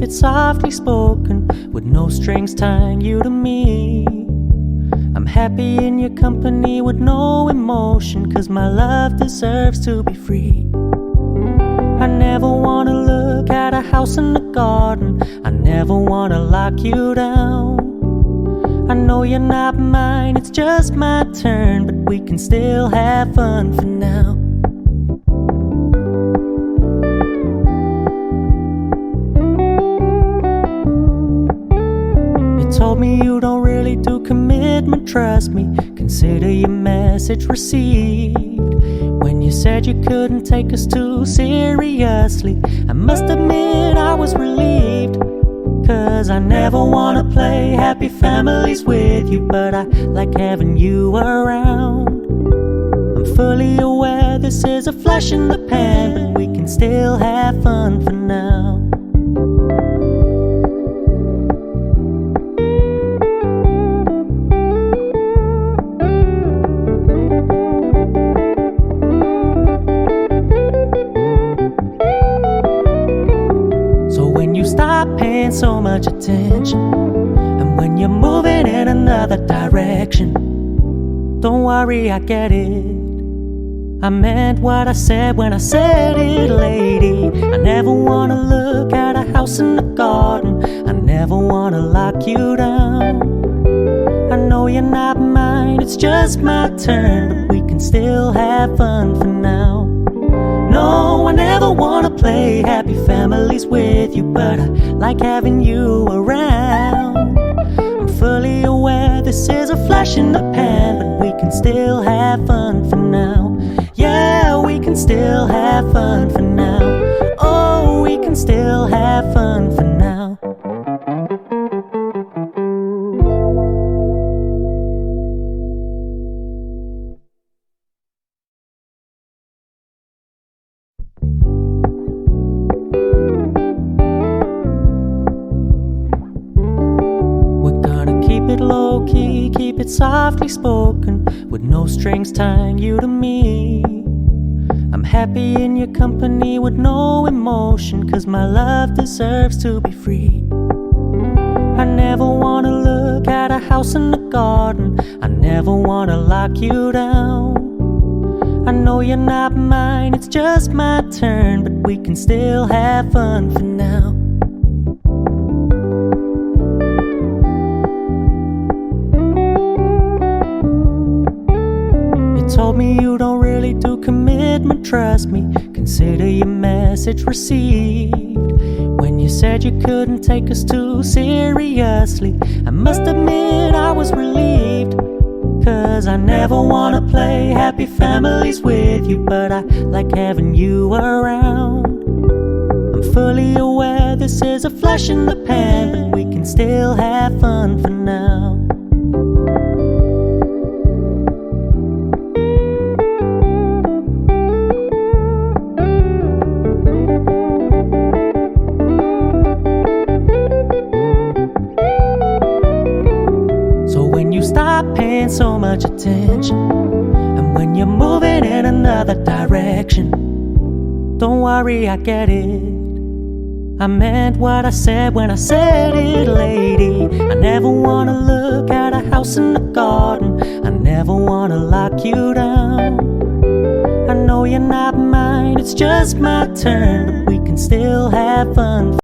it softly spoken, with no strings tying you to me. I'm happy in your company with no emotion, 'cause my love deserves to be free. I never wanna look at a house in the garden, I never wanna lock you down. I know you're not mine, it's just my turn, but we can still have fun for now. You told me you don't really do commitment, trust me, consider your message received. When you said you couldn't take us too seriously, I must admit I was relieved. 'Cause I never wanna play happy families with you, but I like having you around. I'm fully aware this is a flash in the pan, but we can still have fun for now. Stop paying so much attention, and when you're moving in another direction, don't worry, I get it. I meant what I said when I said it, lady. I never wanna look at a house in the garden, I never wanna lock you down. I know you're not mine, it's just my turn, but we can still have fun for now. No, I never wanna play happy families with you, but I like having you around. I'm fully aware this is a flash in the pan, but we can still have fun for now. Yeah, we can still have fun for now. Oh, we can still have fun for now. Keep it low-key, keep it softly spoken, with no strings tying you to me. I'm happy in your company with no emotion, 'cause my love deserves to be free. I never wanna look at a house in the garden, I never wanna lock you down. I know you're not mine, it's just my turn, but we can still have fun for now. Told me you don't really do commitment, trust me, consider your message received. When you said you couldn't take us too seriously, I must admit I was relieved. 'Cause I never wanna play happy families with you, but I like having you around. I'm fully aware this is a flash in the pan, but we can still have fun for now. Stop paying so much attention, and when you're moving in another direction, don't worry, I get it. I meant what I said when I said it, lady. I never wanna look at a house in the garden, I never wanna lock you down. I know you're not mine, it's just my turn, but we can still have fun.